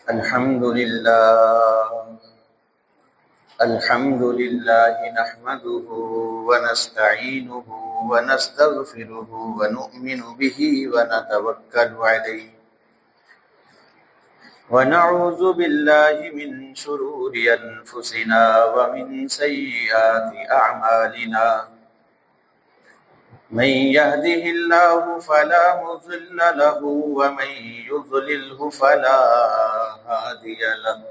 الحمد لله نحمده ونستعينه ونستغفره ونؤمن به ونتوكل عليه ونعوذ بالله من شرور أنفسنا ومن سيئات أعمالنا من يهده الله فلا مضل له ومن يضلله فلا هادي له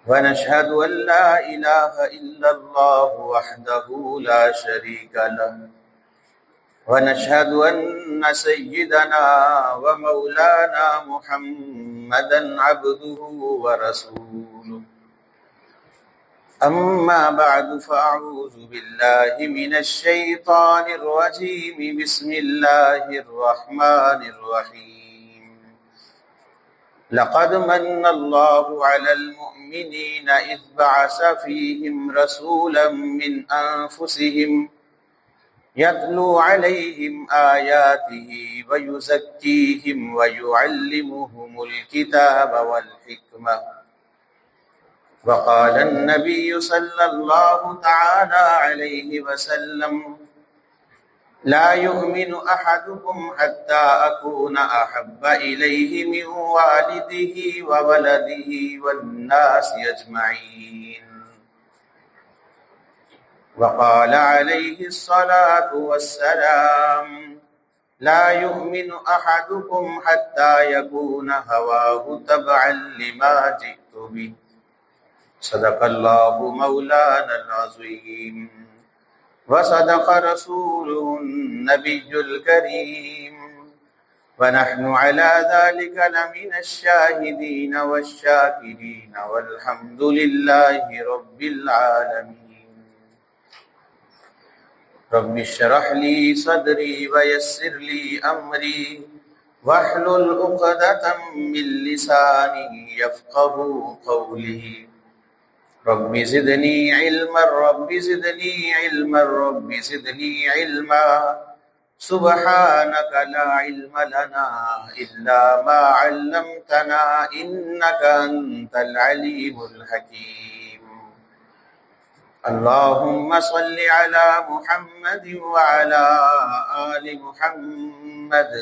ونشهد أن لا إله إلا الله وحده لا شريك له ونشهد أن سيدنا ومولانا محمدا عبده ورسوله أما بعد فأعوذ بالله من الشيطان الرجيم بسم الله الرحمن الرحيم لقد من الله على المؤمنين إذ بعث فيهم رسولا من أنفسهم يتلو عليهم آياته ويزكيهم ويعلمهم الكتاب والحكمة وقال النبي صلى الله تعالى عليه وسلم لا يؤمن أحدكم حتى أكون أحب إليه من والده وولده والناس أجمعين وقال عليه الصلاة والسلام لا يؤمن أحدكم حتى يكون هواه تبعا لما جئت به صدق الله مولانا العظيم وصدق رسوله النبي الكريم ونحن على ذلك لمن الشاهدين والشاكرين والحمد لله رب العالمين رب اشرح لي صدري ويسر لي أمري واحلل عقدة من لساني يفقهوا قولي رب زدني علما رب زدني علما رب زدني علما سبحانك لا علم لنا إلا ما علمتنا إنك أنت العليم الحكيم اللهم صل على محمد وعلى آل محمد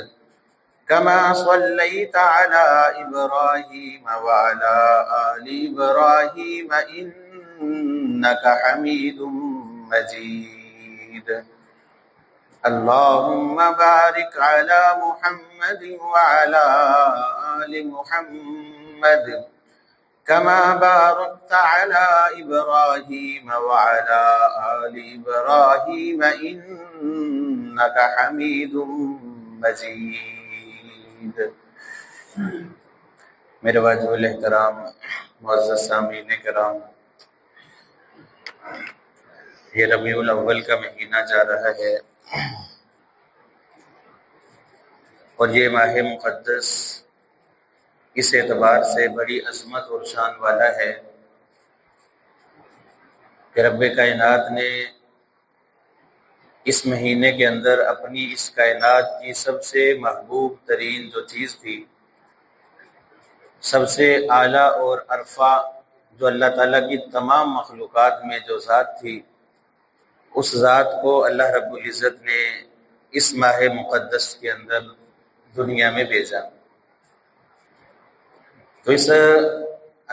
كما صليت على إبراهيم وعلى آل إبراهيم إنك حميد مجيد اللهم بارك على محمد وعلى آل محمد كما باركت على إبراهيم وعلى آل إبراهيم إنك حميد مجيد میرے واجب الاحترام معزز سامعین کرام، یہ ربیع الاول کا مہینہ جا رہا ہے اور یہ ماہ مقدس اس اعتبار سے بڑی عظمت اور شان والا ہے کہ رب کائنات نے اس مہینے کے اندر اپنی اس کائنات کی سب سے محبوب ترین جو چیز تھی، سب سے اعلیٰ اور عرفہ جو اللہ تعالیٰ کی تمام مخلوقات میں جو ذات تھی، اس ذات کو اللہ رب العزت نے اس ماہ مقدس کے اندر دنیا میں بھیجا۔ تو اس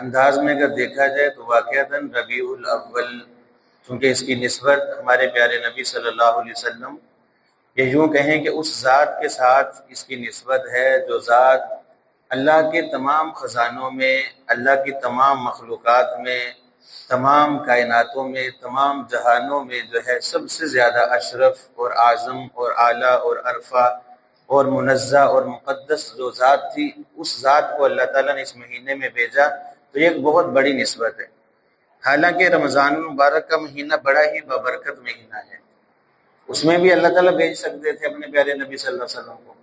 انداز میں اگر دیکھا جائے تو واقعتاً ربیع الاول، چونکہ اس کی نسبت ہمارے پیارے نبی صلی اللہ علیہ وسلم، یہ یوں کہیں کہ اس ذات کے ساتھ اس کی نسبت ہے جو ذات اللہ کے تمام خزانوں میں، اللہ کی تمام مخلوقات میں، تمام کائناتوں میں، تمام جہانوں میں جو ہے سب سے زیادہ اشرف اور اعظم اور اعلیٰ اور عرفہ اور منزہ اور مقدس جو ذات تھی، اس ذات کو اللہ تعالیٰ نے اس مہینے میں بھیجا۔ تو یہ ایک بہت بڑی نسبت ہے۔ حالانکہ رمضان المبارک کا مہینہ بڑا ہی بابرکت مہینہ ہے، اس میں بھی اللہ تعالیٰ بھیج سکتے تھے اپنے پیارے نبی صلی اللہ علیہ وسلم کو۔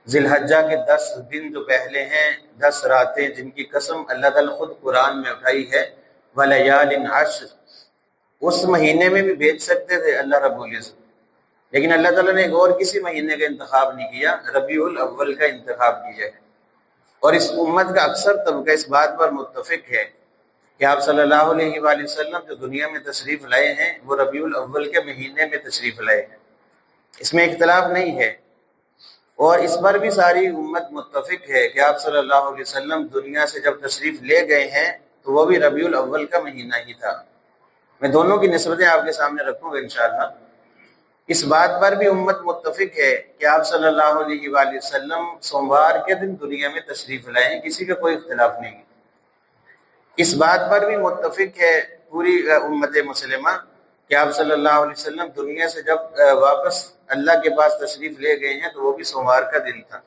ذی الحجہ کے 10 دن جو پہلے ہیں، 10 راتیں جن کی قسم اللہ تعالیٰ خود قرآن میں اٹھائی ہے، وَلَيَالٍ عَشْرٍ، اس مہینے میں بھی بھیج سکتے تھے اللہ رب العزت، لیکن اللہ تعالیٰ نے ایک اور کسی مہینے کا انتخاب نہیں کیا، ربیع الاول کا انتخاب کیا ہے۔ اور اس امت کا اکثر طبقہ اس بات پر متفق ہے کہ آپ صلی اللہ علیہ وآلہ وسلم جو دنیا میں تشریف لائے ہیں وہ ربیع الاول کے مہینے میں تشریف لائے ہیں، اس میں اختلاف نہیں ہے۔ اور اس پر بھی ساری امت متفق ہے کہ آپ صلی اللہ علیہ وسلم دنیا سے جب تشریف لے گئے ہیں تو وہ بھی ربیع الاول کا مہینہ ہی تھا۔ میں دونوں کی نسبتیں آپ کے سامنے رکھوں گا انشاءاللہ۔ اس بات پر بھی امت متفق ہے کہ آپ صلی اللہ علیہ وآلہ وسلم سوموار کے دن دنیا میں تشریف لائے ہیں، کسی کا کوئی اختلاف نہیں ہے۔ اس بات پر بھی متفق ہے پوری امت مسلمہ کہ آپ صلی اللہ علیہ وسلم دنیا سے جب واپس اللہ کے پاس تشریف لے گئے ہیں تو وہ بھی سوموار کا دن تھا۔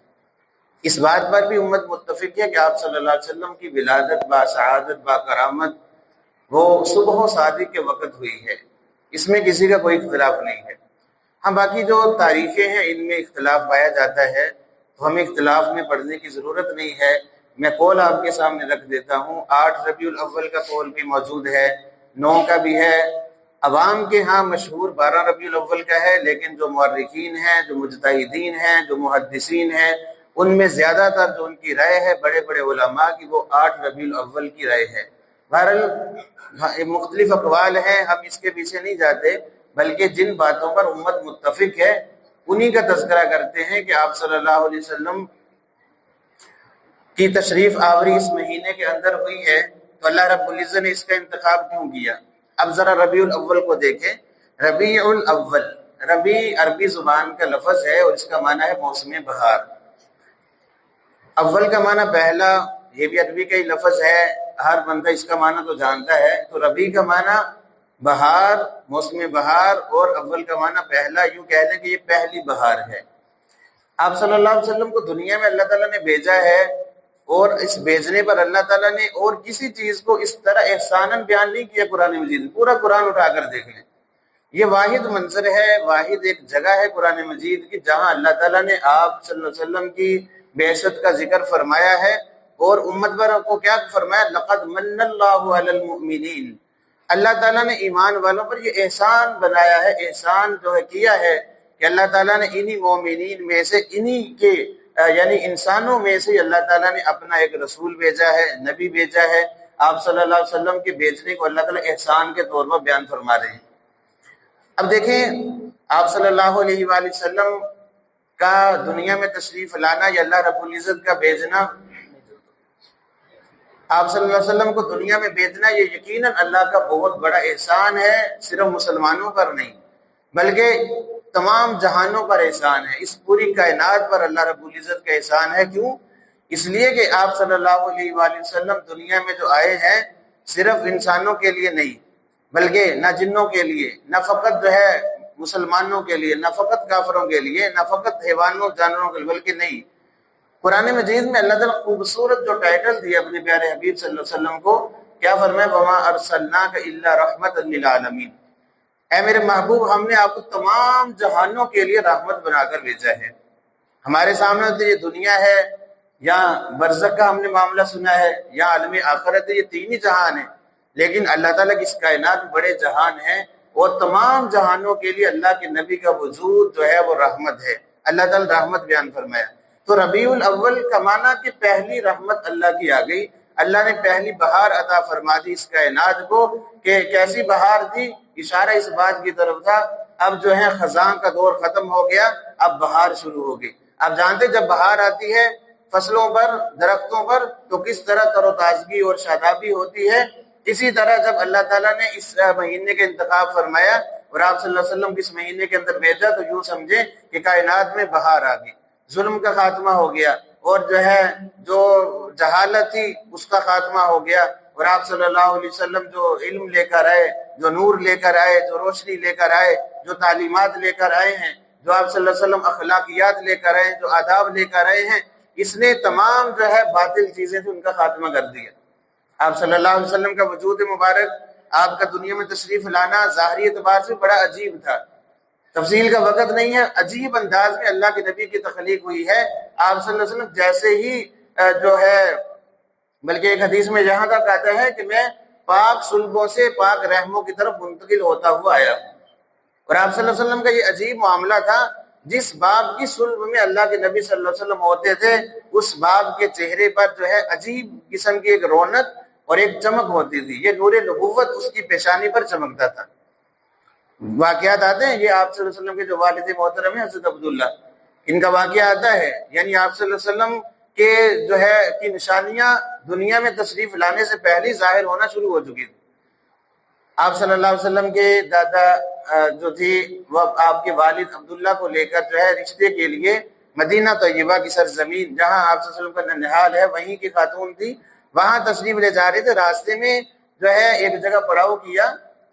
اس بات پر بھی امت متفق ہے کہ آپ صلی اللہ علیہ وسلم کی ولادت با سعادت با کرامت وہ صبح و صادق کے وقت ہوئی ہے، اس میں کسی کا کوئی اختلاف نہیں ہے۔ ہاں باقی جو تاریخیں ہیں ان میں اختلاف پایا جاتا ہے تو ہمیں اختلاف میں پڑھنے کی ضرورت نہیں ہے۔ میں قول آپ کے سامنے رکھ دیتا ہوں، 8 ربیع الاول کا قول بھی موجود ہے، 9 کا بھی ہے، عوام کے ہاں مشہور 12 ربیع الاول کا ہے، لیکن جو مورخین ہیں، جو مجتہدین ہیں، جو محدثین ہیں، ان میں زیادہ تر جو ان کی رائے ہے بڑے بڑے علماء کی وہ 8 ربیع الاول کی رائے ہے۔ بہرحال مختلف اقوال ہیں، ہم اس کے پیچھے نہیں جاتے، بلکہ جن باتوں پر امت متفق ہے انہی کا تذکرہ کرتے ہیں کہ آپ صلی اللہ علیہ وسلم کی تشریف آوری اس مہینے کے اندر ہوئی ہے تو اللہ رب العزت نے اس کا انتخاب کیوں کیا۔ اب ذرا ربیع الاول کو دیکھیں۔ ربیع الاول، ربیع عربی زبان کا لفظ ہے اور اس کا معنی ہے موسم بہار۔ اول کا معنی پہلا، یہ بھی عربی کا ہی لفظ ہے، ہر بندہ اس کا معنی تو جانتا ہے۔ تو ربیع کا معنی بہار، موسم بہار، اور اول کا معنی پہلا، یوں کہہ لیں کہ یہ پہلی بہار ہے۔ آپ صلی اللہ علیہ وسلم کو دنیا میں اللہ تعالیٰ نے بھیجا ہے، اور اس بھیجنے پر اللہ تعالیٰ نے اور کسی چیز کو اس طرح احساناً بیان نہیں کیا قرآن مجید میں۔ پورا قرآن اٹھا کر دیکھ لیں، یہ واحد منظر ہے، واحد ایک جگہ ہے قرآن مجید کی جہاں اللہ تعالیٰ نے آپ صلی اللہ علیہ وسلم کی بعثت کا ذکر فرمایا ہے اور امت پر کو کیا فرمایا، لقد من اللہ علی المؤمنین۔ اللہ تعالیٰ نے ایمان والوں پر یہ احسان بنایا ہے، احسان جو ہے کیا ہے کہ اللہ تعالیٰ نے انہی مومنین میں سے، انہی کے یعنی انسانوں میں سے اللہ تعالیٰ نے اپنا ایک رسول بھیجا ہے، نبی بھیجا ہے۔ آپ صلی اللہ علیہ وسلم کے بھیجنے کو اللہ تعالیٰ احسان کے طور پر بیان فرما رہے ہیں۔ اب دیکھیں، آپ صلی اللہ علیہ وآلہ وسلم کا دنیا میں تشریف لانا یا اللہ رب العزت کا بھیجنا، آپ صلی اللہ علیہ وسلم کو دنیا میں بھیجنا یہ یقیناً اللہ کا بہت بڑا احسان ہے، صرف مسلمانوں پر نہیں بلکہ تمام جہانوں پر احسان ہے، اس پوری کائنات پر اللہ رب العزت کا احسان ہے۔ کیوں؟ اس لیے کہ آپ صلی اللہ علیہ وآلہ وسلم دنیا میں جو آئے ہیں صرف انسانوں کے لیے نہیں بلکہ نہ جنوں کے لیے، نہ فقط جو ہے مسلمانوں کے لیے، نہ فقط کافروں کے لیے، نہ فقط حیوانوں جانوروں کے لیے، بلکہ نہیں، قرآن مجید میں اللہ تعالیٰ خوبصورت جو ٹائٹل دیا اپنے پیارے حبیب صلی اللہ علیہ وسلم کو، کیا فرمایا، وَمَا أَرْسَلْنَاكَ إِلَّا رَحْمَةً لِلْعَالَمِينَ، اے میرے محبوب ہم نے آپ کو تمام جہانوں کے لیے رحمت بنا کر بھیجا ہے۔ ہمارے سامنے تو یہ دنیا ہے یا برزخ کا ہم نے معاملہ سنا ہے یا عالم آخرت ہے، یہ تین ہی جہان ہیں، لیکن اللہ تعالیٰ کی اس کائنات میں بڑے جہان ہیں اور تمام جہانوں کے لیے اللہ کے نبی کا وجود جو ہے وہ رحمت ہے، اللہ تعالیٰ رحمت بیان فرمایا۔ تو ربیع الاول کا معنی کہ پہلی رحمت اللہ کی آ گئی، اللہ نے پہلی بہار عطا فرما دی اس کائنات کو۔ کہ کیسی بہار تھی؟ اشارہ اس بات کی طرف تھا اب جو ہے خزاں کا دور ختم ہو گیا، اب بہار شروع ہوگی۔ آپ جانتے جب بہار آتی ہے فصلوں پر، درختوں پر، تو کس طرح تر و تازگی اور شادابی ہوتی ہے۔ اسی طرح جب اللہ تعالیٰ نے اس مہینے کا انتخاب فرمایا اور آپ صلی اللہ علیہ وسلم کس مہینے کے اندر بھیجا تو یوں سمجھے کہ کائنات میں بہار آ گئی، ظلم کا خاتمہ ہو گیا اور جو ہے جو جہالت تھی اس کا خاتمہ ہو گیا، اور آپ صلی اللہ علیہ وسلم جو علم لے کر آئے، جو نور لے کر آئے، جو روشنی لے کر آئے، جو تعلیمات لے کر آئے ہیں، جو آپ صلی اللہ علیہ وسلم اخلاقیات لے کر آئے ہیں، جو آداب لے کر آئے ہیں، اس نے تمام جو ہے باطل چیزیں تھیں ان کا خاتمہ کر دیا۔ آپ صلی اللہ علیہ وسلم کا وجود مبارک، آپ کا دنیا میں تشریف لانا ظاہری اعتبار سے بڑا عجیب تھا، تفصیل کا وقت نہیں ہے، عجیب انداز میں اللہ کے نبی کی تخلیق ہوئی ہے۔ آپ صلی اللہ علیہ وسلم جیسے ہی جو ہے، بلکہ ایک حدیث میں یہاں تک آتا ہے کہ میں پاک صلبوں سے پاک رحموں کی طرف منتقل ہوتا ہوا آیا ہوں، اور آپ صلی اللہ علیہ وسلم کا یہ عجیب معاملہ تھا، جس باب کی صلب میں اللہ کے نبی صلی اللہ علیہ وسلم ہوتے تھے اس باب کے چہرے پر جو ہے عجیب قسم کی ایک رونق اور ایک چمک ہوتی تھی، یہ نور نبوت اس کی پیشانی پر چمکتا تھا۔ واقعات آتے ہیں، یہ آپ صلی اللہ علیہ وسلم کے جو والد محترم ہیں حضرت عبداللہ، ان کا واقعہ آتا ہے، یعنی آپ صلی اللہ علیہ وسلم کے جو ہے کی نشانیاں دنیا میں تشریف لانے سے پہلے ظاہر ہونا شروع ہو چکی تھی۔ آپ صلی اللہ علیہ وسلم کے دادا جو تھی وہ آپ کے والد عبداللہ کو لے کر جو ہے رشتے کے لیے مدینہ طیبہ کی سرزمین جہاں آپ صلی اللہ علیہ وسلم کا ننھال ہے وہیں کی خاتون تھی، وہاں تشریف لے جا رہے تھے۔ راستے میں جو ہے ایک جگہ پڑاؤ کیا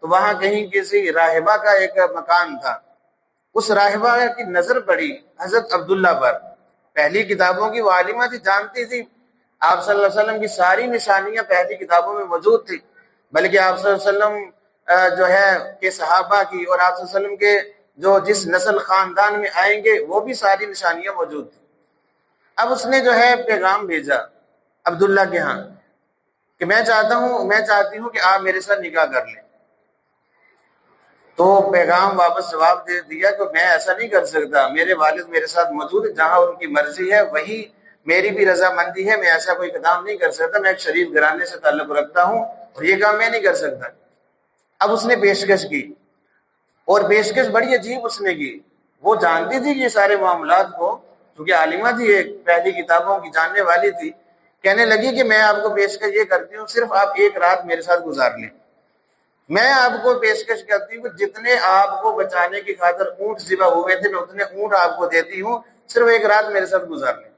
تو وہاں کہیں کسی راہبہ کا ایک مکان تھا، اس راہبہ کی نظر پڑی حضرت عبداللہ پر۔ پہلی کتابوں کی وہ عالمہ تھی، جانتی تھی آپ صلی اللہ علیہ وسلم کی ساری نشانیاں پہلی کتابوں میں موجود تھی، بلکہ آپ صلی اللہ علیہ وسلم جو ہے کہ صحابہ کی اور آپ صلی اللہ علیہ وسلم کے جو جس نسل خاندان میں آئیں گے وہ بھی ساری نشانیاں موجود تھیں۔ اب اس نے جو ہے پیغام بھیجا عبداللہ کے ہاں کہ میں چاہتی ہوں کہ آپ میرے ساتھ نکاح کر لیں۔ تو پیغام واپس جواب دے دیا کہ میں ایسا نہیں کر سکتا، میرے والد میرے ساتھ موجود ہے، جہاں ان کی مرضی ہے وہی میری بھی رضامندی ہے، میں ایسا کوئی اقدام نہیں کر سکتا، میں ایک شریف گھرانے سے تعلق رکھتا ہوں اور یہ کام میں نہیں کر سکتا۔ اب اس نے پیشکش کی اور پیشکش بڑی عجیب اس نے کی، وہ جانتی تھی یہ سارے معاملات کو، کیونکہ عالمہ تھی، ایک پہلی کتابوں کی جاننے والی تھی۔ کہنے لگی کہ میں آپ کو پیشکش یہ کرتی ہوں صرف آپ ایک رات میرے ساتھ گزار لیں، میں آپ کو پیشکش کرتی ہوں کہ جتنے آپ کو بچانے کی خاطر اونٹ ذبح ہوئے تھے میں اتنے اونٹ آپ کو دیتی ہوں، صرف ایک رات میرے ساتھ گزار لیں۔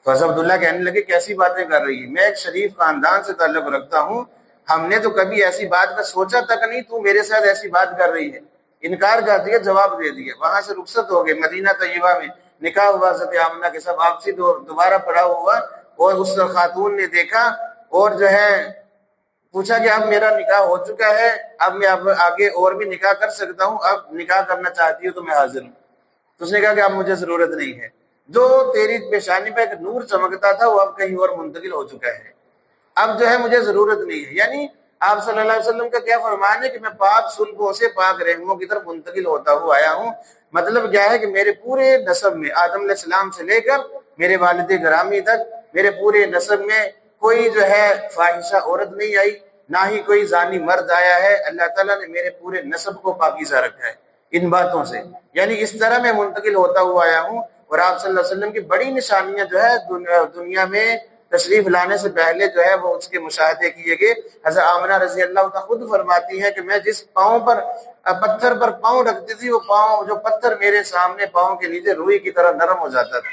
تو حضرت عبداللہ کہنے لگے کیسی باتیں کر رہی ہے، میں ایک شریف خاندان سے تعلق رکھتا ہوں، ہم نے تو کبھی ایسی بات کا سوچا تک نہیں، تو میرے ساتھ ایسی بات کر رہی ہے۔ انکار کر دیا، جواب دے دیا، وہاں سے رخصت ہو گئے۔ مدینہ طیبہ میں نکاح ہوا حضرت آمنہ کے ساتھ، آپسی دوبارہ پڑاؤ ہوا اور اس خاتون نے دیکھا اور جو ہے پوچھا کہ اب میرا نکاح ہو چکا ہے، اب میں اب آگے اور بھی نکاح کر سکتا ہوں، اب نکاح کرنا چاہتی ہوں تو میں حاضر ہوں۔ تو اس نے کہا کہ اب مجھے ضرورت نہیں ہے، جو تیری پیشانی پہ ایک نور چمکتا تھا وہ اب کہیں اور منتقل ہو چکا ہے، اب جو ہے مجھے ضرورت نہیں ہے۔ یعنی آپ صلی اللہ علیہ وسلم کا کیا فرمان ہے کہ میں پاک سلبوں سے پاک رحموں کی طرف منتقل ہوتا ہوا آیا ہوں۔ مطلب کیا ہے کہ میرے پورے نسب میں آدم علیہ السلام سے لے کر میرے والد گرامی تک میرے پورے نسب میں کوئی جو ہے فاحشہ عورت نہیں آئی، نہ ہی کوئی زانی مرد آیا ہے۔ اللہ تعالیٰ نے میرے پورے نسب کو پاکیزہ رکھا ہے ان باتوں سے، یعنی اس طرح میں منتقل ہوتا ہوا آیا ہوں۔ اور آپ صلی اللہ علیہ وسلم کی بڑی نشانیاں جو ہے دنیا میں تشریف لانے سے پہلے جو ہے وہ اس کے مشاہدے کیے گئے۔ حضرت آمنہ رضی اللہ عنہا خود فرماتی ہے کہ میں جس پاؤں پر پتھر پر پاؤں رکھتی تھی وہ پاؤں جو پتھر میرے سامنے پاؤں کے نیچے روئی کی طرح نرم ہو جاتا تھا۔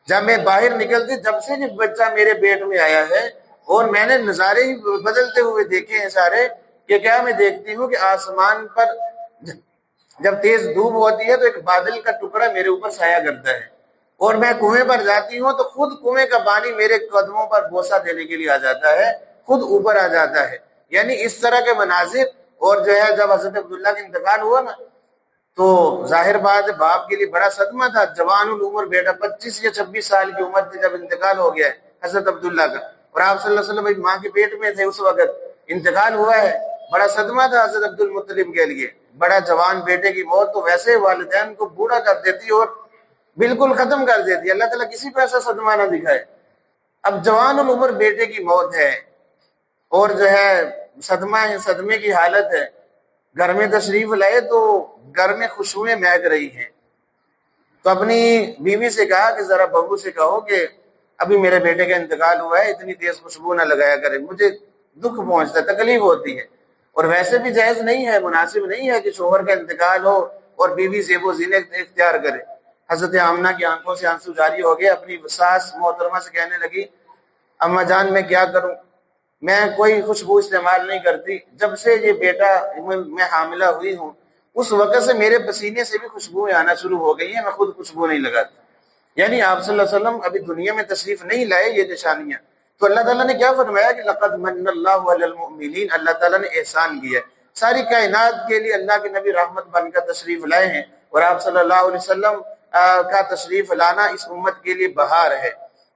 جب میں باہر نکلتی، جب سے یہ بچہ میرے پیٹ میں آیا ہے اور میں نے نظارے ہی بدلتے ہوئے دیکھے ہیں سارے، کہ کیا میں دیکھتی ہوں کہ آسمان پر جب تیز دھوپ ہوتی ہے تو ایک بادل کا ٹکڑا میرے اوپر سایہ کرتا ہے، اور میں کنویں پر جاتی ہوں تو خود کنویں کا پانی میرے قدموں پر بوسہ دینے کے لیے آ جاتا ہے، خود اوپر آ جاتا ہے۔ یعنی اس طرح کے مناظر۔ اور جو ہے جب حضرت عبداللہ کا انتقال ہوا نا تو ظاہر بات ہے باپ کے لیے بڑا صدمہ تھا، جوان العمر بیٹا 25 یا 26 سال کی عمر تھی جب انتقال ہو گیا ہے حضرت عبداللہ کا، اور آپ صلی اللہ علیہ وسلم ماں کے پیٹ میں تھے اس وقت، انتقال ہوا ہے، بڑا صدمہ تھا حضرت عبد المطلب کے لیے۔ بڑا جوان بیٹے کی موت تو ویسے والدین کو بوڑھا کر دیتی اور بالکل ختم کر دیتی، اللہ تعالیٰ کسی کو ایسا صدمہ نہ دکھائے۔ اب جوان العمر بیٹے کی موت ہے اور جو ہے صدمے کی حالت ہے، گھر میں تشریف لائے تو گھر میں خوشبوئیں مہک رہی ہیں، تو اپنی بیوی سے کہا کہ ذرا بہو سے کہو کہ ابھی میرے بیٹے کا انتقال ہوا ہے، اتنی تیز خوشبو نہ لگایا کرے، مجھے دکھ پہنچتا ہے، تکلیف ہوتی ہے، اور ویسے بھی جائز نہیں ہے، مناسب نہیں ہے کہ شوہر کا انتقال ہو اور بیوی زیب و زینت اختیار کرے۔ حضرت آمنہ کی آنکھوں سے آنسو جاری ہو گئے، اپنی ساس محترمہ سے کہنے لگی اماں جان میں کیا کروں، میں کوئی خوشبو استعمال نہیں کرتی، جب سے یہ بیٹا میں حاملہ ہوئی ہوں اس وقت سے میرے پسینے سے بھی خوشبوئیں آنا شروع ہو گئی ہیں، میں خود خوشبو نہیں لگاتی۔ یعنی آپ صلی اللہ علیہ وسلم ابھی دنیا میں تشریف نہیں لائے، یہ نشانیاں تو اللہ تعالیٰ نے کیا فرمایا کہ لقد من اللہ علی المؤمنین، اللہ تعالیٰ نے احسان کیا ہے، ساری کائنات کے لیے اللہ کے نبی رحمت بن کر تشریف لائے ہیں، اور آپ صلی اللہ علیہ وسلم کا تشریف لانا اس امت کے لیے بہار ہے۔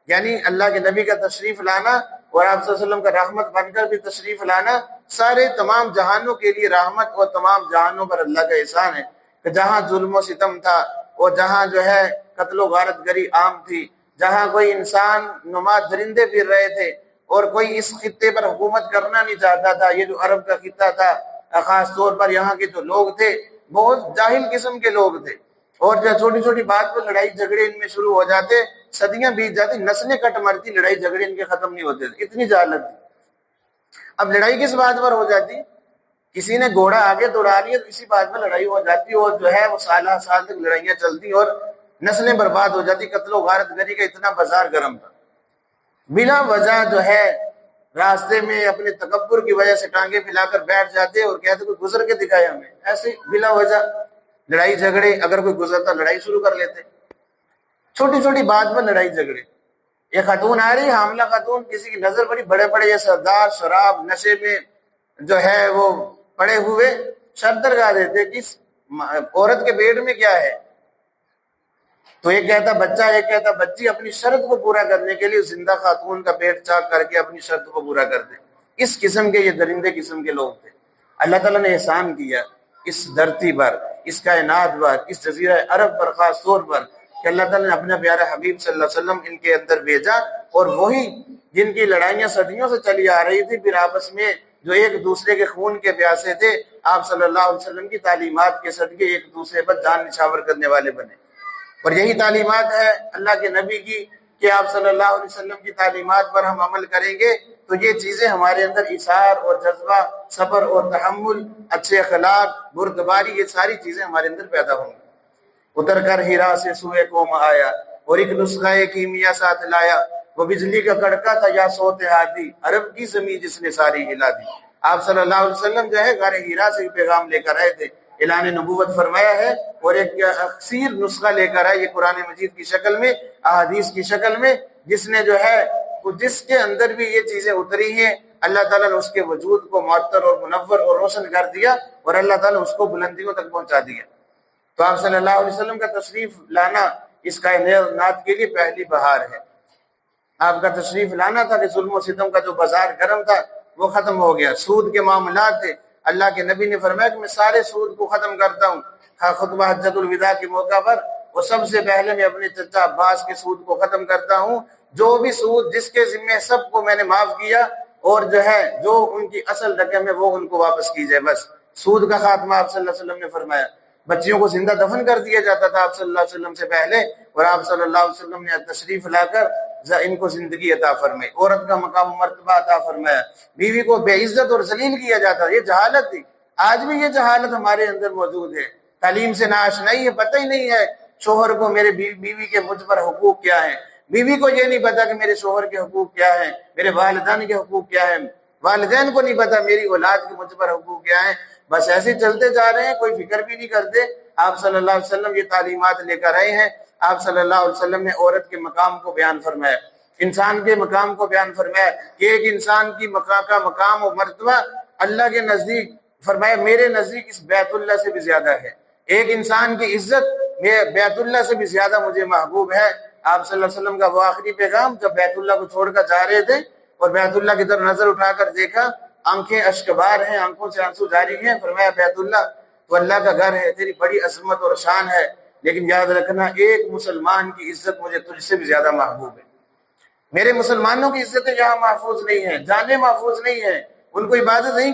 یعنی اللہ کے نبی کا تشریف لانا اور آپ صلی اللہ علیہ وسلم کا رحمت بن کر بھی تشریف لانا سارے تمام جہانوں کے لیے رحمت، اور تمام جہانوں پر اللہ کا احسان ہے کہ جہاں ظلم و ستم تھا، اور جہاں جو ہے قتل و غارت گری عام تھی، جہاں کوئی انسان نما درندے پھر رہے تھے اور کوئی اس خطے پر حکومت کرنا نہیں چاہتا تھا، یہ جو عرب کا خطہ تھا، خاص طور پر یہاں کے جو لوگ تھے بہت جاہل قسم کے لوگ تھے، اور جب چھوٹی چھوٹی بات پر لڑائی جھگڑے ان میں شروع ہو جاتے، صدیاں بیت جاتی، نسلیں کٹ مرتی، لڑائی جھگڑے ان کے ختم نہیں ہوتے تھے، اتنی جہالت تھی۔ اب لڑائی کس بات پر ہو جاتی؟ کسی نے گھوڑا آگے دوڑا لیا تو اسی بات پر لڑائی ہو جاتی، اور جو ہے وہ سالہ سال تک لڑائیاں چلتی اور نسلیں برباد ہو جاتی۔ قتل و غارت گری کا اتنا بازار گرم تھا، بلا وجہ جو ہے راستے میں اپنے تکبر کی وجہ سے ٹانگیں پھیلا کر بیٹھ جاتے اور کہتے کوئی گزر کے دکھائے ہمیں، ایسے بلا وجہ لڑائی جھگڑے، اگر کوئی گزرتا لڑائی شروع کر لیتے، چھوٹی چھوٹی بات پر لڑائی جھگڑے۔ یہ خاتون آ رہی، حاملہ خاتون، کسی کی نظر پڑی، بڑے بڑے یہ سردار شراب نشے میں جو ہے وہ پڑے ہوئے شرط لگا دیتے کہ اس عورت کے پیٹ میں کیا ہے، تو ایک کہتا بچہ، ایک کہتا بچی، اپنی شرط کو پورا کرنے کے لیے زندہ خاتون کا پیٹ چاک کر کے اپنی شرط کو پورا کرتے۔ اس قسم کے یہ درندے قسم کے لوگ تھے۔ اللہ تعالیٰ نے احسان کیا اس دھرتی پر، اس کائنات پر، اس جزیرہ عرب پر خاص طور پر، کہ اللہ تعالیٰ نے اپنا پیارا حبیب صلی اللہ علیہ وسلم ان کے اندر بھیجا، اور وہی جن کی لڑائیاں صدیوں سے چلی آ رہی تھی، پھر آپس میں جو ایک دوسرے کے خون کے پیاسے تھے، آپ صلی اللہ علیہ وسلم کی تعلیمات کے صدقے ایک دوسرے پر جان نچھاور کرنے والے بنے۔ اور یہی تعلیمات ہے اللہ کے نبی کی کہ آپ صلی اللہ علیہ وسلم کی تعلیمات پر ہم عمل کریں گے تو یہ چیزیں ہمارے اندر ایثار اور جذبہ، صبر اور تحمل، اچھے اخلاق، بردباری، یہ ساری چیزیں ہمارے اندر پیدا ہوں گی۔ اتر کر ہیرا سے سوئے قوم آیا، اور ایک نسخہ کیمیا ساتھ لایا، وہ بجلی کا کڑکا تھا یا سوتے ہاتھی، عرب کی زمین جس نے ساری ہلا دی۔ آپ صلی اللہ علیہ وسلم جو ہے غار ہیرا سے پیغام لے کر آئے تھے، اعلان نبوت فرمایا ہے، اور ایک اکثیر نسخہ لے کر آئے، یہ قرآن مجید کی شکل میں، احادیث کی شکل میں، جس نے جو ہے جس کے اندر بھی یہ چیزیں اتری ہیں، اللہ تعالیٰ نے اس کے وجود کو معطر اور منور اور روشن کر دیا، اور اللہ تعالیٰ نے اس کو بلندیوں تک پہنچا دیا۔ تو آپ صلی اللہ علیہ وسلم کا تشریف لانا اس کائنات کے لیے پہلی بہار ہے۔ آپ کا تشریف لانا تھا کہ ظلم و ستم کا جو بازار گرم تھا وہ ختم ہو گیا، سود کے معاملات تھے، اللہ کے نبی نے فرمایا کہ میں سارے سود کو ختم کرتا ہوں۔ خطبہ حجۃ الوداع کے موقع پر وہ سب سے پہلے میں اپنے چچا عباس کے سود کو ختم کرتا ہوں، جو بھی سود جس کے ذمہ سب کو میں نے معاف کیا، اور جو ہے جو ان کی اصل رقم ہے وہ ان کو واپس کی جائے، بس سود کا خاتمہ آپ صلی اللہ علیہ وسلم نے فرمایا۔ بچیوں کو زندہ دفن کر دیا جاتا تھا آپ صلی اللہ علیہ وسلم سے پہلے، اور آپ صلی اللہ علیہ وسلم نے تشریف لا کر ان کو زندگی عطا فرمائی، عورت کا مقام و مرتبہ عطا فرمایا، بیوی کو بے عزت اور ذلیل کیا جاتا تھا، یہ جہالت تھی۔ آج بھی یہ جہالت ہمارے اندر موجود ہے، تعلیم سے ناآشنائی ہے، پتہ ہی نہیں ہے شوہر کو میرے بیوی کے مجھ پر حقوق کیا ہیں، بیوی کو یہ نہیں پتا کہ میرے شوہر کے حقوق کیا ہیں، میرے والدین کے حقوق کیا ہیں، والدین کو نہیں پتا میری اولاد کے مجھ پر حقوق کیا ہیں، بس ایسے چلتے جا رہے ہیں، کوئی فکر بھی نہیں کرتے۔ آپ صلی اللہ علیہ وسلم یہ تعلیمات لے کر آئے ہیں، آپ صلی اللہ علیہ وسلم نے عورت کے مقام کو بیان فرمایا، انسان کے مقام کو بیان فرمایا کہ ایک انسان کی کا مقام و مرتبہ اللہ کے نزدیک، فرمایا میرے نزدیک اس بیت اللہ سے بھی زیادہ ہے، ایک انسان کی عزت بیت اللہ سے بھی زیادہ مجھے محبوب ہے۔ آپ صلی اللہ علیہ وسلم کا وہ آخری پیغام جب بیت اللہ کو چھوڑ کر جا رہے تھے اور بیت اللہ کی طرف نظر اٹھا کر دیکھا، آنکھیں اشکبار ہیں، آنکھوں سے آنسو جاری ہیں، فرمایا بیت اللہ تو اللہ کا گھر ہے، تیری بڑی عظمت اور شان ہے، لیکن یاد رکھنا ایک مسلمان کی عزت مجھے تجھ سے بھی زیادہ محبوب ہے۔ میرے مسلمانوں کی عزتیں یہاں محفوظ نہیں ہیں، جانیں محفوظ نہیں ہیں، ان کو عبادت نہیں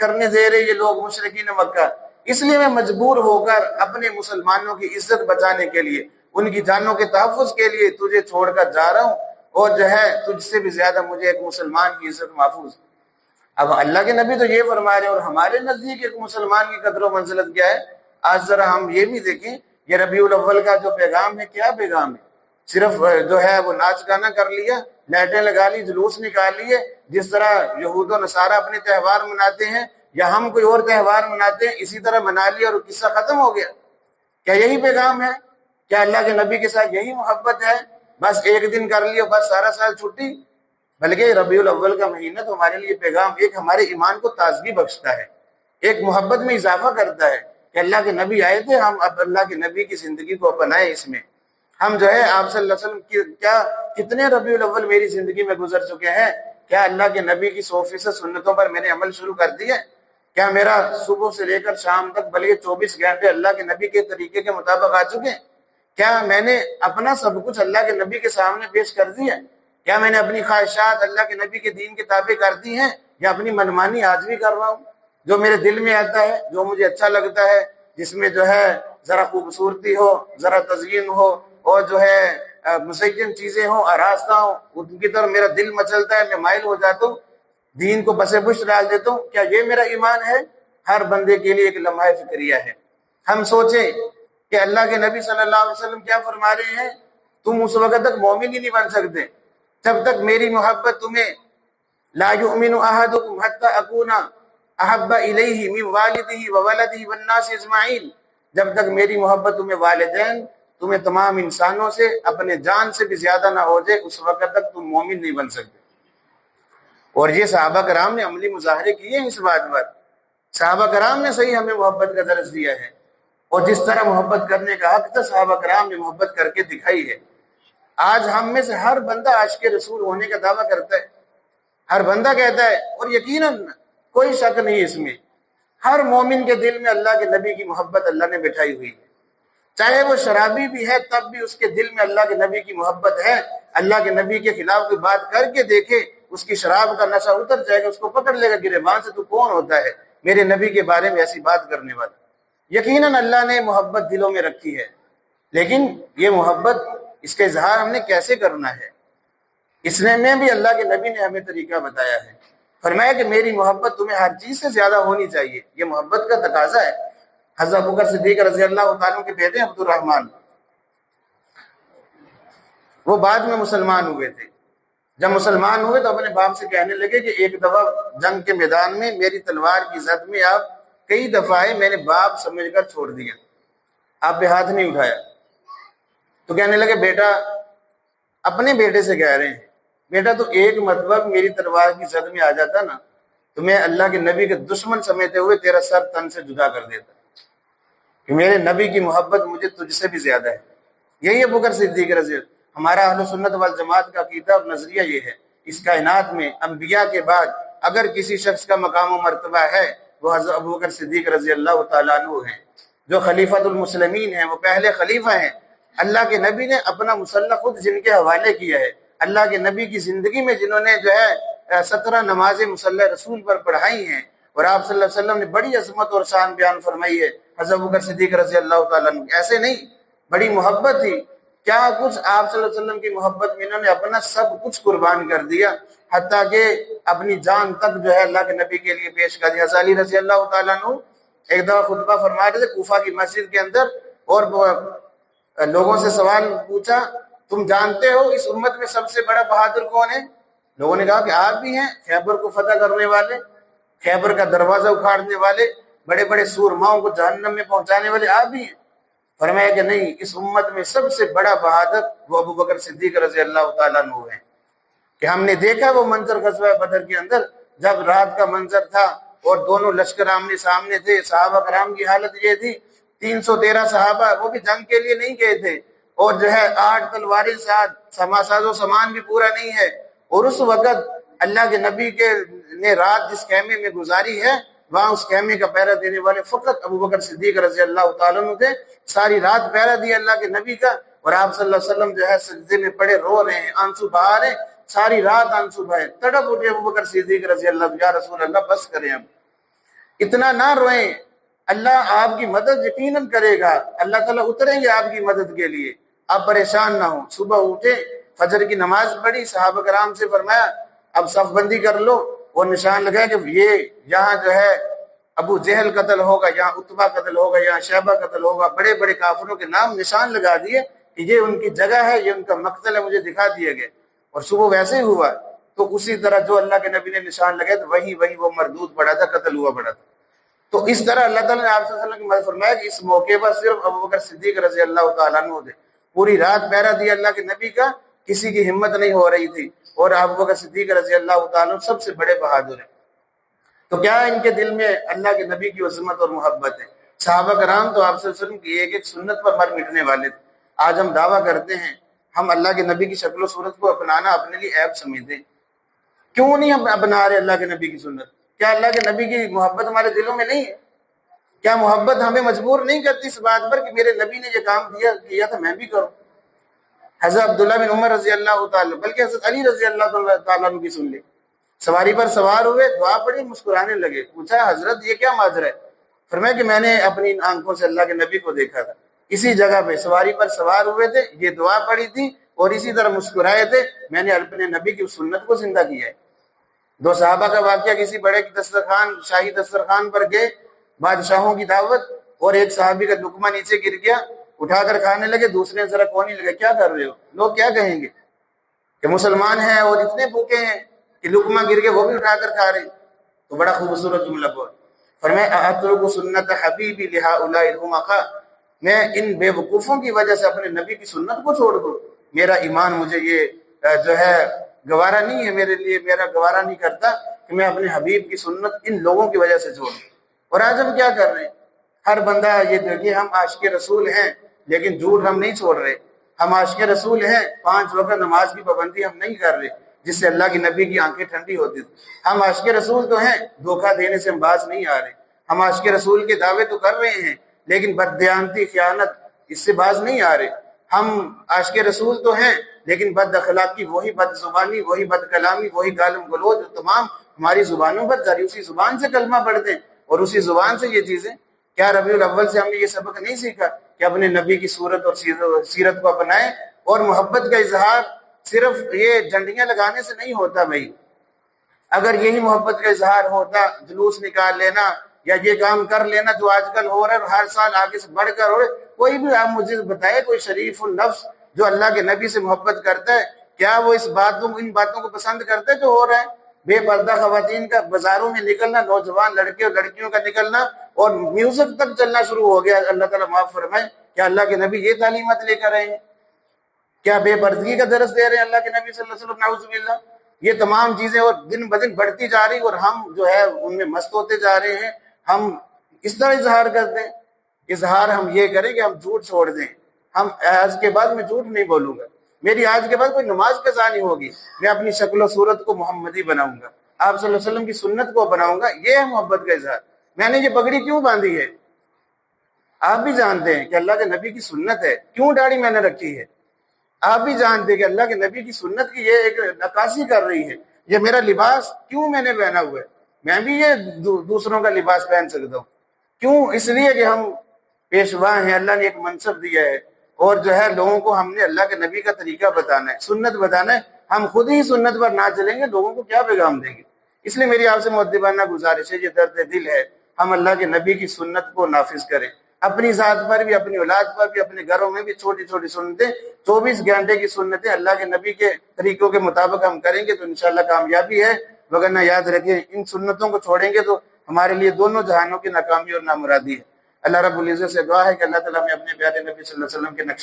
کرنے دے رہے یہ لوگ مشرکین مکہ، اس لیے میں مجبور ہو کر اپنے مسلمانوں کی عزت بچانے کے لیے، ان کی جانوں کے تحفظ کے لیے تجھے چھوڑ کر جا رہا ہوں، اور جو ہے تجھ سے بھی زیادہ مجھے ایک مسلمان کی عزت محفوظ۔ اب اللہ کے نبی تو یہ فرما رہے ہیں، اور ہمارے نزدیک ایک مسلمان کی قدر و منزلت کیا ہے؟ آج ذرا ہم یہ بھی دیکھیں، یہ ربیع الاول کا جو پیغام ہے کیا پیغام ہے؟ صرف جو ہے وہ ناچ گانا کر لیا، لائٹیں لگا لی، جلوس نکال لیے، جس طرح یہود و نصارہ اپنے تہوار مناتے ہیں یا ہم کوئی اور تہوار مناتے ہیں، اسی طرح منا لیا اور قصہ ختم ہو گیا۔ کیا یہی پیغام ہے؟ کیا اللہ کے نبی کے ساتھ یہی محبت ہے؟ بس ایک دن کر لیا بس سارا سال چھٹی؟ بلکہ ربیع الاول کا مہینہ تو ہمارے لیے پیغام ایک ہمارے ایمان کو تازگی بخشتا ہے، ایک محبت میں اضافہ کرتا ہے کہ اللہ کے نبی آئے تھے، ہم اب اللہ کے نبی کی زندگی کو اپنائیں، اس میں ہم جو ہے آپ صلی اللہ علیہ وسلم کی کیا کتنے ربیع الاول میری زندگی میں گزر چکے ہیں، کیا اللہ کے نبی کی 100% سنتوں پر میں نے عمل شروع کر دیا ہے؟ کیا میرا صبح سے لے کر شام تک بلکہ 24 گھنٹے اللہ کے نبی کے طریقے کے مطابق آ چکے ہیں؟ کیا میں نے اپنا سب کچھ اللہ کے نبی کے سامنے پیش کر دیا؟ کیا میں نے اپنی خواہشات اللہ کے نبی کے دین کے تابع کر دی ہیں، یا اپنی منمانی آج بھی کر رہا ہوں؟ جو میرے دل میں آتا ہے، جو مجھے اچھا لگتا ہے، جس میں جو ہے ذرا خوبصورتی ہو، ذرا تزئین ہو، اور جو ہے مزین چیزیں ہوں، آراستہ ہوں، ان کی طرف میرا دل مچلتا ہے، میں مائل ہو جاتا ہوں، دین کو بسے بش ڈال دیتا ہوں۔ کیا یہ میرا ایمان ہے؟ ہر بندے کے لیے ایک لمحہ فکریہ ہے۔ ہم سوچیں کہ اللہ کے نبی صلی اللہ علیہ وسلم کیا فرما رہے ہیں، تم اس وقت تک مومن ہی نہیں بن سکتے جب تک میری محبت تمہیں لا یؤمن احدکم حتی اکون احب الیہ من والدہ وولدہ والناس اجمعین، جب تک میری محبت تمہیں والدین، تمہیں تمام انسانوں سے، اپنے جان سے بھی زیادہ نہ ہو جائے، اس وقت تک تم مومن نہیں بن سکتے۔ اور یہ صحابہ کرام نے عملی مظاہرے کیے ہیں اس بات پر۔ صحابہ کرام نے صحیح ہمیں محبت کا درس دیا ہے، اور جس طرح محبت کرنے کا حق تھا صحابہ کرام نے محبت کر کے دکھائی ہے۔ آج ہم میں سے ہر بندہ عاشق رسول ہونے کا دعویٰ کرتا ہے، ہر بندہ کہتا ہے، اور یقیناً کوئی شک نہیں اس میں، ہر مومن کے دل میں اللہ کے نبی کی محبت اللہ نے بٹھائی ہوئی ہے۔ چاہے وہ شرابی بھی ہے تب بھی اس کے دل میں اللہ کے نبی کی محبت ہے۔ اللہ کے نبی کے خلاف کوئی بات کر کے دیکھے، اس کی شراب کا نشہ اتر جائے گا، اس کو پکڑ لے گا گریبان سے، تو کون ہوتا ہے میرے نبی کے بارے میں ایسی بات کرنے والا؟ یقیناً اللہ نے محبت دلوں میں رکھی ہے، لیکن یہ محبت، اس کا اظہار ہم نے کیسے کرنا ہے، اس میں بھی اللہ کے نبی نے ہمیں طریقہ بتایا ہے۔ فرمایا کہ میری محبت تمہیں ہر چیز سے زیادہ ہونی چاہیے، یہ محبت کا تقاضا ہے۔ حضرت ابوبکر صدیق رضی اللہ تعالیٰ کے بیٹے عبد الرحمن، وہ بعد میں مسلمان ہوئے تھے۔ جب مسلمان ہوئے تو اپنے باپ سے کہنے لگے کہ ایک دفعہ جنگ کے میدان میں میری تلوار کی زد میں آپ کئی دفعہ میں نے باپ سمجھ کر چھوڑ دیا، آپ پہ ہاتھ نہیں اٹھایا۔ تو کہنے لگے بیٹا، اپنے بیٹے سے کہہ رہے ہیں، بیٹا تو ایک مرتبہ میری تلوار کی زد میں آ جاتا نا، تو میں اللہ کے نبی کے دشمن سمجھتے ہوئے تیرا سر تن سے جدا کر دیتا، کہ میرے نبی کی محبت مجھے تجھ سے بھی زیادہ ہے۔ یہی ابوبکر صدیق رضی اللہ، ہمارا اہل سنت والجماعت کا عقیدہ اور نظریہ یہ ہے، اس کائنات میں انبیاء کے بعد اگر کسی شخص کا مقام و مرتبہ ہے وہ حضرت ابوبکر صدیق رضی اللہ تعالیٰ عنہ ہیں، جو خلیفۃ المسلمین ہیں، وہ پہلے خلیفہ ہیں۔ اللہ کے نبی نے اپنا مسلح خود جن کے حوالے کیا ہے، اللہ کے نبی کی زندگی میں جنہوں نے جو ہے 17 نمازیں مسلح رسول پر پڑھائی ہیں، اور آپ صلی اللہ علیہ وسلم نے بڑی عظمت اور شان بیان فرمائی ہے حضرت ابوبکر صدیق رضی اللہ تعالیٰ عنہ۔ ایسے نہیں، بڑی محبت تھی، کیا کچھ آپ صلی اللہ علیہ وسلم کی محبت میں انہوں نے اپنا سب کچھ قربان کر دیا، حتیٰ کہ اپنی جان تک جو ہے اللہ کے نبی کے لیے پیش کر دیا۔ حضرت علی رضی اللہ تعالیٰ عنہ ایک دفعہ خطبہ فرما رہے تھے کوفہ کی مسجد کے اندر، اور لوگوں سے سوال پوچھا، تم جانتے ہو اس امت میں سب سے بڑا بہادر کون ہے؟ لوگوں نے کہا کہ آپ بھی ہیں، خیبر کو فتح کرنے والے، خیبر کا دروازہ اکھاڑنے والے، بڑے بڑے سورماؤں کو جہنم میں پہنچانے والے آپ بھی ہیں۔ فرمایا کہ نہیں، اس امت میں سب سے بڑا بہادر وہ ابوبکر صدیق رضی اللہ تعالیٰ عنہ ہے۔ کہ ہم نے دیکھا وہ منظر غزوہ بدر کے اندر، جب رات کا منظر تھا اور دونوں لشکر آمنے سامنے تھے، صحابہ کرام کی حالت یہ تھی، 313 صحابہ، وہ بھی جنگ کے لیے نہیں گئے تھے، اور جو ہے 8 تلواریں ساتھ، ساز و سامان بھی پورا نہیں ہے، اور اس وقت اللہ کے نبی نے رات جس خیمے میں گزاری ہے، وہاں اس خیمے کا پہرا دینے والے فقط ابوبکر صدیق رضی اللہ تعالیٰ عنہ تھے۔ ساری رات پہرا دیا اللہ کے نبی کا، اور آپ صلی اللہ علیہ وسلم جو ہے سجدے میں پڑے رو رہے ہیں، آنسو بہا رہے ہیں، ساری رات آنسو بہائے، تڑپ اٹھے ابوبکر صدیق رضی اللہ، یا رسول اللہ بس کریں، اب اتنا نہ روئیں، اللہ آپ کی مدد یقیناً کرے گا، اللہ تعالیٰ اتریں گے آپ کی مدد کے لیے، آپ پریشان نہ ہوں۔ صبح اٹھے، فجر کی نماز پڑھی، صحابہ کرام سے فرمایا اب صف بندی کر لو، اور نشان لگایا کہ یہ یہاں جو ہے ابو جہل قتل ہوگا، یہاں عتبہ قتل ہوگا، یہاں شیبہ قتل ہوگا، بڑے بڑے کافروں کے نام نشان لگا دیے کہ یہ ان کی جگہ ہے، یہ ان کا مقتل ہے، مجھے دکھا دیے گئے۔ اور صبح ویسے ہی ہوا، تو اسی طرح جو اللہ کے نبی نے نشان لگائے تو وہی وہ مردود پڑا تھا، قتل ہوا پڑا تھا۔ تو اس طرح اللہ تعالیٰ نے آپ صلی اللہ علیہ وسلم کی مدد فرمایا کہ اس موقع پر صرف ابوبکر صدیق رضی اللہ تعالیٰ عنہ تھے، پوری رات پہرا دیا اللہ کے نبی کا، کسی کی ہمت نہیں ہو رہی تھی، اور ابوبکر صدیق رضی اللہ تعالیٰ عنہ سب سے بڑے بہادر ہیں۔ تو کیا ان کے دل میں اللہ کے نبی کی عظمت اور محبت ہے۔ صحابہ کرام تو آپ صلی اللہ علیہ وسلم کی ایک ایک سنت پر مر مٹنے والے تھے۔ آج ہم دعویٰ کرتے ہیں ہم اللہ کے نبی کی شکل و صورت کو اپنانا اپنے لیے عیب سمجھتے ہیں۔ کیوں نہیں ہم اپنا رہے اللہ کے نبی کی سنت؟ کیا اللہ کے نبی کی محبت ہمارے دلوں میں نہیں ہے؟ کیا محبت ہمیں مجبور نہیں کرتی اس بات پر کہ میرے نبی نے یہ کام کیا تھا میں بھی کروں؟ حضرت عبداللہ بن عمر رضی اللہ تعالیٰ بلکہ حضرت علی رضی اللہ تعالیٰ عنہ کی سن لی، سواری پر سوار ہوئے، دعا پڑھی، مسکرانے لگے، پوچھا حضرت یہ کیا ماجرا ہے؟ فرمایا کہ میں نے اپنی آنکھوں سے اللہ کے نبی کو دیکھا تھا، اسی جگہ پہ سواری پر سوار ہوئے تھے، یہ دعا پڑھی تھی اور اسی طرح مسکرائے تھے، میں نے اپنے نبی کی سنت کو زندہ کیا ہے۔ دو صحابہ کا واقعہ، کسی بڑے کی دسترخوان، شاہی دسترخوان پر گئے، بادشاہوں کی دعوت، اور ایک صحابی کا لقمہ نیچے گر گیا، اٹھا کر کھانے لگے، دوسرے ذرا کونے لگے، کیا کر رہے ہو؟ لوگ کیا کہیں گے کہ مسلمان ہیں اور اتنے بھوکے ہیں کہ لقمہ گر کے وہ بھی اٹھا کر کھا رہے ہیں۔ تو بڑا خوبصورت جملہ بول، فرمایا اترک سنت حبیبی لہؤلاء الحمقاء، میں ان بے وقوفوں کی وجہ سے اپنے نبی کی سنت کو چھوڑ دوں؟ میرا ایمان مجھے یہ جو ہے گوارا نہیں ہے، میرے لیے میرا گوارا نہیں کرتا کہ میں اپنے حبیب کی سنت ان لوگوں کی وجہ سے چھوڑ دوں۔ اور آج ہم کیا کر رہے ہیں؟ ہر بندہ یہ دیکھیے، ہم عاشق رسول ہیں لیکن جھوٹ ہم نہیں چھوڑ رہے، ہم عاشق رسول ہیں، 5 وقت نماز کی پابندی ہم نہیں کر رہے جس سے اللہ کی نبی کی آنکھیں ٹھنڈی ہوتی تھی، ہم عاشق رسول تو ہیں، دھوکہ دینے سے ہم باز نہیں آ رہے، ہم عاشق رسول کے دعوے تو کر رہے ہیں لیکن بددیانتی، خیانت، اس سے باز نہیں آ رہے، ہم عاشق رسول تو ہیں لیکن بد اخلاقی، وہی بد زبانی، وہی بد کلامی، وہی گالم گلوچ تمام ہماری زبانوں پر جاری، اسی زبان سے کلمہ پڑھتے ہیں اور اسی زبان سے یہ چیزیں۔ کیا ربیع الاول سے ہم نے یہ سبق نہیں سیکھا کہ اپنے نبی کی صورت اور سیرت کو اپنائیں؟ اور محبت کا اظہار صرف یہ ڈنڈیاں لگانے سے نہیں ہوتا بھائی، اگر یہی محبت کا اظہار ہوتا، جلوس نکال لینا یا یہ کام کر لینا جو آج کل ہو رہا ہے اور ہر سال آگے سے بڑھ کر ہو رہا ہے، کوئی بھی آپ مجھے بتائے کوئی شریف النفس جو اللہ کے نبی سے محبت کرتا ہے، کیا وہ ان باتوں کو پسند کرتا ہے جو ہو رہا ہے؟ بے پردہ خواتین کا بازاروں میں نکلنا، نوجوان لڑکے اور لڑکیوں کا نکلنا، اور میوزک تک چلنا شروع ہو گیا، اللہ تعالیٰ معاف فرمائے۔ کیا اللہ کے نبی یہ تعلیمات لے کر رہے ہیں؟ کیا بے پردگی کا درس دے رہے ہیں اللہ کے نبی صلی اللہ علیہ وسلم؟ نعوذ باللہ۔ یہ تمام چیزیں اور دن بدن بڑھتی جا رہی اور ہم جو ہے ان میں مست ہوتے جا رہے ہیں۔ ہم اس طرح اظہار کرتے ہیں، اظہار ہم یہ کریں کہ ہم جھوٹ چھوڑ دیں، ہم آج کے بعد میں جھوٹ نہیں بولوں گا، میری آج کے بعد کوئی نماز قضا نہیں ہوگی، میں اپنی شکل و صورت کو محمدی بناؤں گا، آپ صلی اللہ علیہ وسلم کی سنت کو بناؤں گا، یہ ہے محبت کا اظہار۔ میں نے یہ پگڑی کیوں باندھی ہے؟ آپ بھی جانتے ہیں کہ اللہ کے نبی کی سنت ہے، کیوں داڑھی میں نے رکھی ہے؟ آپ بھی جانتے ہیں کہ اللہ کے نبی کی سنت کی یہ ایک نقاشی کر رہی ہے۔ یہ میرا لباس کیوں میں نے پہنا ہوا ہے؟ میں بھی یہ دوسروں کا لباس پہن سکتا ہوں، کیوں؟ اس لیے کہ ہم پیشوا ہیں، اللہ نے ایک منصب دیا ہے اور جو ہے لوگوں کو ہم نے اللہ کے نبی کا طریقہ بتانا ہے، سنت بتانا ہے۔ ہم خود ہی سنت پر نہ چلیں گے لوگوں کو کیا پیغام دیں گے؟ اس لیے میری آپ سے مؤدبانہ گزارش ہے، یہ درد دل ہے، ہم اللہ کے نبی کی سنت کو نافذ کریں، اپنی ذات پر بھی، اپنی اولاد پر بھی، اپنے گھروں میں بھی چھوٹی چھوٹی سنتیں، 24 گھنٹے کی سنتیں اللہ کے نبی کے طریقوں کے مطابق ہم کریں گے تو انشاءاللہ کامیابی ہے، وگرنہ یاد رکھیں ان سنتوں کو چھوڑیں گے تو ہمارے لیے دونوں جہانوں کی ناکامی اور نامرادی ہے۔ اللہ رب العزت سے دعا ہے کہ اللہ تعالیٰ ہمیں اپنے پیارے نبی صلی اللہ علیہ وسلم کے نقشے